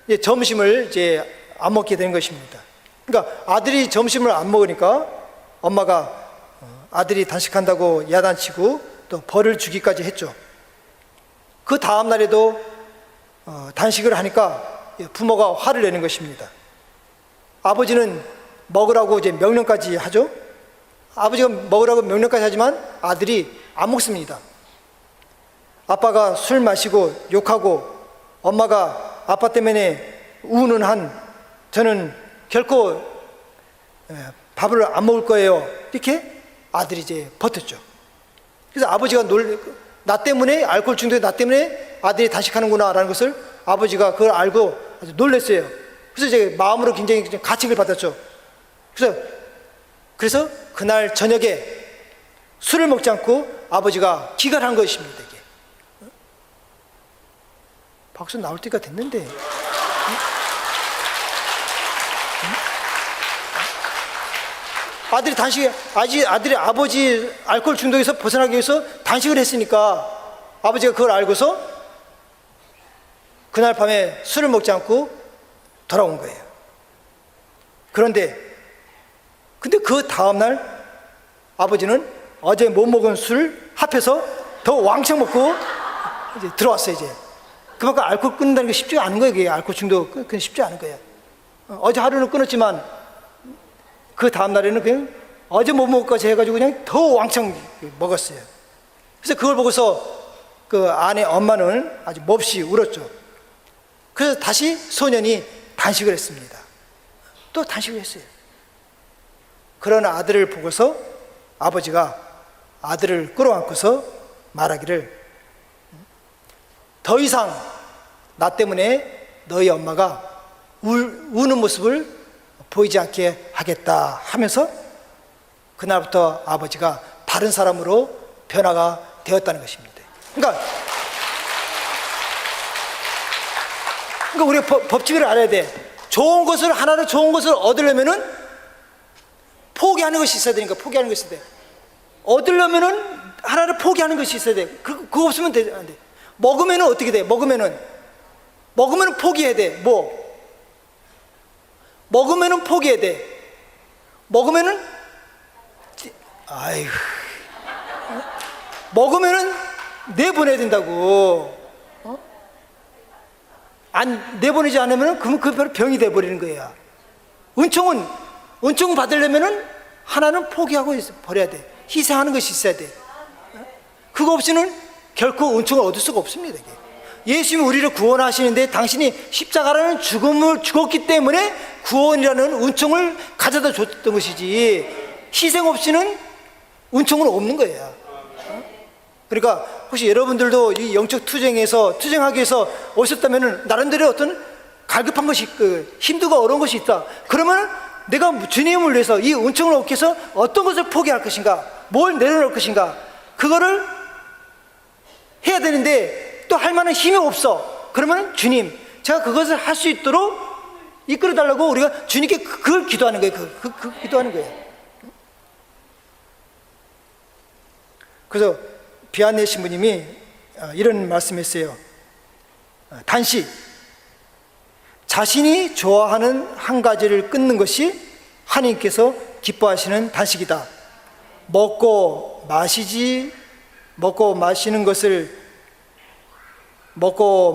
이제 점심을 이제 안 먹게 된 것입니다. 그러니까 아들이 점심을 안 먹으니까 엄마가 아들이 단식한다고 야단치고 또 벌을 주기까지 했죠. 그 다음 날에도 단식을 하니까 부모가 화를 내는 것입니다. 아버지는 먹으라고 이제 명령까지 하죠. 아버지가 먹으라고 명령까지 하지만 아들이 안 먹습니다. 아빠가 술 마시고 욕하고 엄마가 아빠 때문에 우는 한 저는 결코 밥을 안 먹을 거예요. 이렇게 아들이 이제 버텼죠. 그래서 아버지가 나 때문에, 알코올 중독에 나 때문에 아들이 단식하는구나 라는 것을 아버지가 그걸 알고 아주 놀랐어요. 그래서 이제 마음으로 굉장히 가책을 받았죠. 그래서 그날 저녁에 술을 먹지 않고 아버지가 기갈한 것입니다. 이게. 박수 나올 때가 됐는데. 아들이 아버지 알코올 중독에서 벗어나기 위해서 단식을 했으니까 아버지가 그걸 알고서 그날 밤에 술을 먹지 않고 돌아온 거예요. 근데 그 다음날 아버지는 어제 못 먹은 술 합해서 더 왕창 먹고 이제 들어왔어요. 이제 그만큼 알코올 끊는다는 게 쉽지가 않은 거예요. 이게 알코올 중독 끊기 쉽지 않은 거예요. 어제 하루는 끊었지만 그 다음날에는 그냥 어제 못 먹을 것까지 해가지고 그냥 더 왕창 먹었어요. 그래서 그걸 보고서 그 아내 엄마는 아주 몹시 울었죠. 그래서 다시 소년이 단식을 했습니다. 또 단식을 했어요. 그런 아들을 보고서 아버지가 아들을 끌어안고서 말하기를, 더 이상 나 때문에 너희 엄마가 우는 모습을 보이지 않게 하겠다 하면서 그날부터 아버지가 다른 사람으로 변화가 되었다는 것입니다. 그러니까 우리 법칙을 알아야 돼. 좋은 것을 얻으려면은 포기하는 것이 있어야 되니까 포기하는 것이 있어야 돼. 얻으려면은 하나를 포기하는 것이 있어야 돼. 그거 없으면 안 돼. 먹으면은 어떻게 돼? 먹으면은 포기해야 돼. 먹으면은 포기해야 돼. 먹으면은 내보내야 된다고. 안 내보내지 않으면 그럼 그 병이 돼버리는 거야. 은총은 은총 받으려면은 하나는 포기하고 버려야 돼. 희생하는 것이 있어야 돼. 그거 없이는 결코 은총을 얻을 수가 없습니다. 이게. 예수님이 우리를 구원하시는데 당신이 십자가라는 죽음을 죽었기 때문에 구원이라는 은총을 가져다 줬던 것이지, 희생 없이는 은총은 없는 거예요. 그러니까 혹시 여러분들도 이 영적 투쟁하기 위해서 오셨다면 나름대로 어떤 갈급한 것이 힘들고 어려운 것이 있다. 그러면 내가 주님을 위해서 이 은총을 얻기 위해서 어떤 것을 포기할 것인가, 뭘 내려놓을 것인가, 그거를 해야 되는데 또 할 만한 힘이 없어. 그러면 주님, 제가 그것을 할 수 있도록 이끌어 달라고 우리가 주님께 그걸 기도하는 거예요. 기도하는 거예요. 그래서 비안네 신부님이 이런 말씀했어요. 단식, 자신이 좋아하는 한 가지를 끊는 것이 하나님께서 기뻐하시는 단식이다. 먹고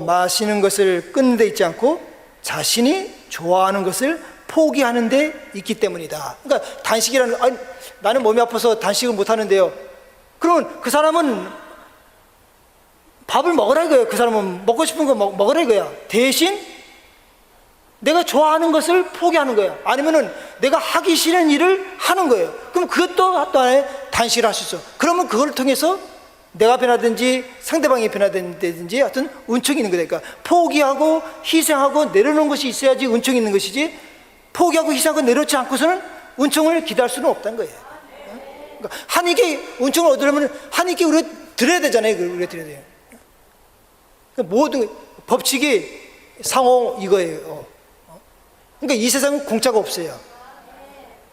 마시는 것을 끊는 데 있지 않고 자신이 좋아하는 것을 포기하는 데 있기 때문이다. 그러니까 단식이라는, 아니, 나는 몸이 아파서 단식을 못 하는데요. 그러면 그 사람은 밥을 먹으라 이거예요. 그 사람은 먹고 싶은 거 먹으라 이거야. 대신 내가 좋아하는 것을 포기하는 거예요. 아니면은 내가 하기 싫은 일을 하는 거예요. 그럼 그것도 하나의 단식을 할 수 있어. 그러면 그걸 통해서 내가 변하든지 상대방이 변하든지 하여튼 은총이 있는 거다. 그러니까 포기하고 희생하고 내려놓는 것이 있어야지 은총이 있는 것이지, 포기하고 희생하고 내려놓지 않고서는 은총을 기대할 수는 없다는 거예요. 그러니까 하나님께 은총을 얻으려면 하나님께 우리가 드려야 되잖아요. 우리가 드려야 돼요. 그러니까 모든 법칙이 상호 이거예요. 그러니까 이 세상은 공짜가 없어요.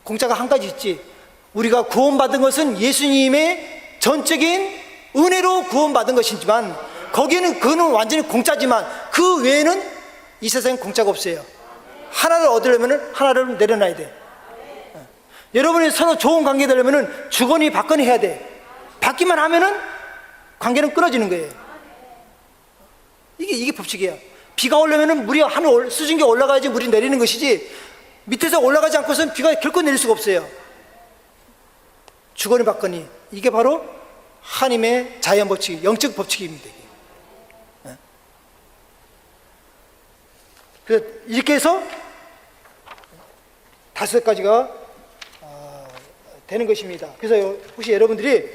공짜가 한 가지 있지. 우리가 구원받은 것은 예수님의 전적인 은혜로 구원받은 것이지만, 그거는 완전히 공짜지만 그 외에는 이 세상엔 공짜가 없어요. 하나를 얻으려면 하나를 내려놔야 돼. 여러분이 서로 좋은 관계 되려면 주거니 받거니 해야 돼. 받기만 하면은 관계는 끊어지는 거예요. 이게 법칙이야. 비가 오려면 물이 하늘 수증기 올라가야지 물이 내리는 것이지, 밑에서 올라가지 않고서는 비가 결코 내릴 수가 없어요. 주거니 받거니, 이게 바로 하나님의 자연 법칙, 영적 법칙입니다. 그래서 이렇게 해서 5가지가 되는 것입니다. 그래서 혹시 여러분들이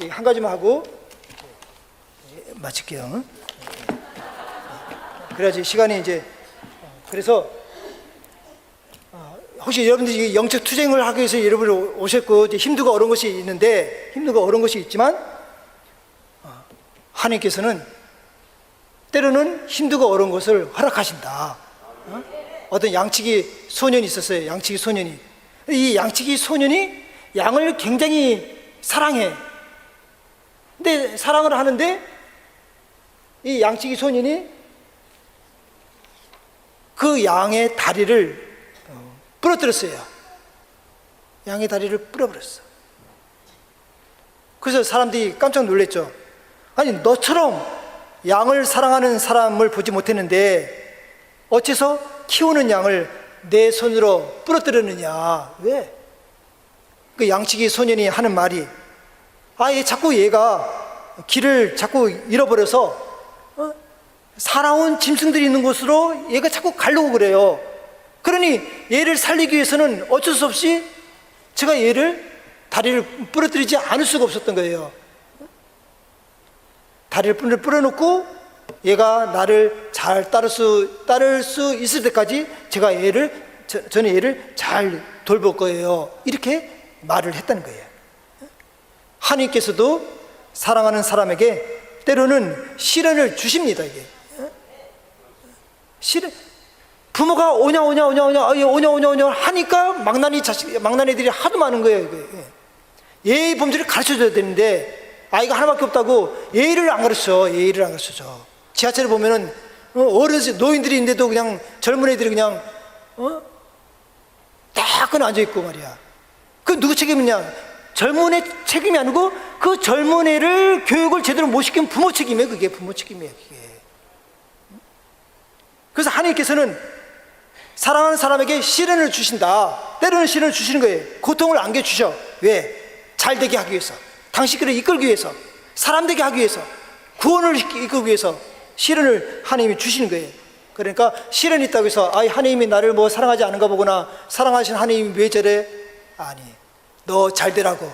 한 가지만 하고 마칠게요. 그래야지 시간이 이제, 그래서 혹시 여러분들이 영적 투쟁을 하기 위해서 여러분이 오셨고 힘들고 어려운 것이 있는데, 힘들고 어려운 것이 있지만 하나님께서는 때로는 힘들고 어려운 것을 허락하신다. 어떤 양치기 소년이 있었어요. 양치기 소년이. 이 양치기 소년이 양을 굉장히 사랑해. 근데 사랑을 하는데 이 양치기 소년이 그 양의 다리를 부러뜨렸어요. 양의 다리를 부러버렸어. 그래서 사람들이 깜짝 놀랐죠. 아니, 너처럼 양을 사랑하는 사람을 보지 못했는데 어째서 키우는 양을 내 손으로 부러뜨렸느냐. 왜? 그 양치기 소년이 하는 말이, 얘가 길을 자꾸 잃어버려서 살아온 짐승들이 있는 곳으로 얘가 자꾸 가려고 그래요. 그러니 얘를 살리기 위해서는 어쩔 수 없이 제가 얘를 다리를 부러뜨리지 않을 수가 없었던 거예요. 다리를 부러놓고 얘가 나를 잘 따를 수 있을 때까지 저는 얘를 잘 돌볼 거예요. 이렇게 말을 했다는 거예요. 하나님께서도 사랑하는 사람에게 때로는 시련을 주십니다. 이게 부모가 오냐 하니까 망나니들이 하도 많은 거예요. 예의 범죄를 가르쳐줘야 되는데 아이가 하나밖에 없다고 예의를 안 가르쳐. 지하철에 보면은 어르신 노인들이 있는데도 그냥 젊은 애들이 그냥 딱 그냥 앉아 있고 말이야. 그 누구 책임이냐? 젊은 애 책임이 아니고 그 젊은 애를 교육을 제대로 못 시킨 부모 책임이에요. 그게 부모 책임이에요. 그게. 그래서 하나님께서는 사랑하는 사람에게 시련을 주신다. 때로는 시련을 주시는 거예요. 고통을 안겨주셔. 왜? 잘 되게 하기 위해서, 당신들을 이끌기 위해서, 사람 되게 하기 위해서, 구원을 이끌기 위해서 시련을 하나님이 주시는 거예요. 그러니까 시련이 있다고 해서 하나님이 나를 뭐 사랑하지 않은가 보구나, 사랑하신 하나님이 왜 저래? 아니, 너 잘 되라고,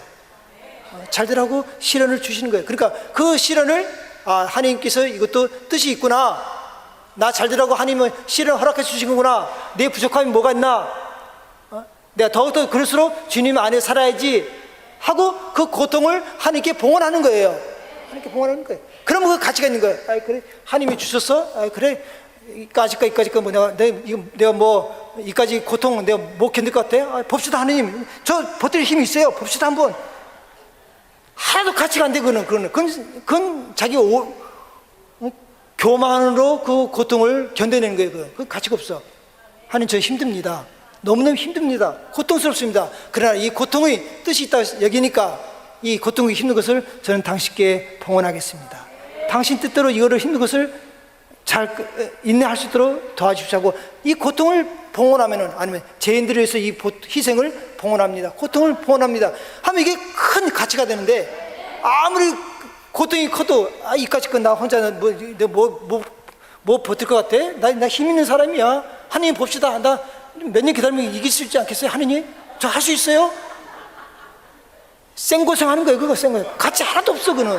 잘 되라고 시련을 주시는 거예요. 그러니까 그 시련을 하나님께서 이것도 뜻이 있구나, 나 잘 되라고 하나님은 시련을 허락해 주신 거구나, 내 부족함이 뭐가 있나, 내가 더욱더 그럴수록 주님 안에 살아야지 하고 그 고통을 하나님께 봉헌하는 거예요. 하나님께 봉헌하는 거예요. 그러면 그 가치가 있는 거예요. 그래, 하나님이 주셨어? 그래, 이까지 뭐 내가 뭐 이까지 고통 내가 못 견딜 것 같아? 봅시다. 하나님, 저 버틸 힘이 있어요. 봅시다 한번. 하나도 가치가 안 돼. 그건 자기 교만으로 그 고통을 견뎌내는 거예요. 그 가치가 없어. 하나님, 저 힘듭니다. 너무너무 힘듭니다. 고통스럽습니다. 그러나 이 고통의 뜻이 있다 여기니까 이 고통이 힘든 것을 저는 당신께 봉헌하겠습니다. 당신 뜻대로 이거를 힘든 것을 잘 인내할 수 있도록 도와주시고, 이 고통을 봉헌하면은, 아니면 죄인들을 위해서 이 희생을 봉헌합니다. 고통을 봉헌합니다. 하면 이게 큰 가치가 되는데, 아무리 고통이 커도 이까짓 건 나 혼자 뭐 버틸 것 같아? 나 힘 있는 사람이야. 하나님 봅시다. 나 몇 년 기다리면 이길 수 있지 않겠어요? 하나님, 저 할 수 있어요? 생고생하는 거예요. 그거 생고생. 가치 하나도 없어. 그는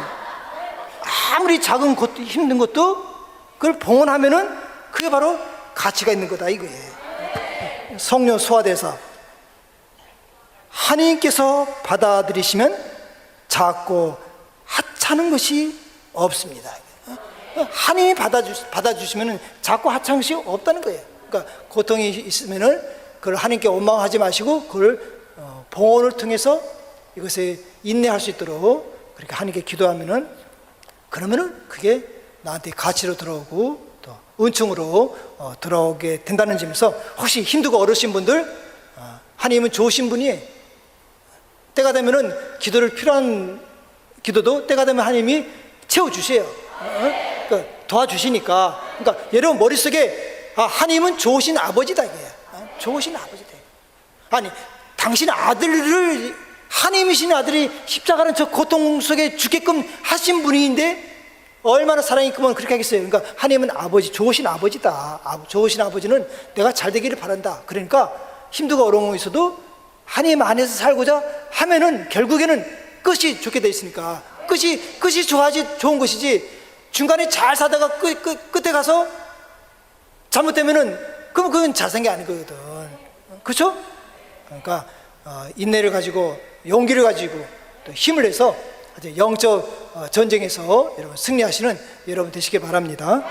아무리 작은 것도 힘든 것도 그걸 봉헌하면은 그게 바로 가치가 있는 거다 이거예요. 성령 소화대사, 하나님께서 받아들이시면 작고 하찮은 것이 없습니다. 하나님이 받아주시면 작고 하찮은 것이 없다는 거예요. 그러니까 고통이 있으면은 그걸 하나님께 원망하지 마시고 그걸 봉헌을 통해서 이것에 인내할 수 있도록 그렇게 하나님께 기도하면은, 그러면은 그게 나한테 가치로 들어오고 또 은총으로 들어오게 된다는 점에서, 혹시 힘들고 어려우신 분들, 하나님은 좋으신 분이에요. 때가 되면은 기도를 필요한 기도도 때가 되면 하나님이 채워주세요. 그러니까 도와주시니까. 그러니까 여러분 머릿속에 하나님은 좋으신 아버지다 이게. 좋으신 아버지다. 아니, 당신 아들을, 하나님이신 아들이 십자가는 저 고통 속에 죽게끔 하신 분인데 얼마나 사랑이 있으면 그렇게 하겠어요. 그러니까 하나님은 아버지, 좋으신 아버지다. 좋으신 아버지는 내가 잘 되기를 바란다. 그러니까 힘들고 어려운 거 있어도 하나님 안에서 살고자 하면은 결국에는 끝이 좋게 돼 있으니까, 끝이 좋은 것이지, 중간에 잘 사다가 끝에 가서 잘못되면은 그럼 그건 잘 산 게 아닌 거거든. 그렇죠? 그러니까 인내를 가지고 용기를 가지고 또 힘을 내서 영적 전쟁에서 여러분 승리하시는 여러분 되시길 바랍니다.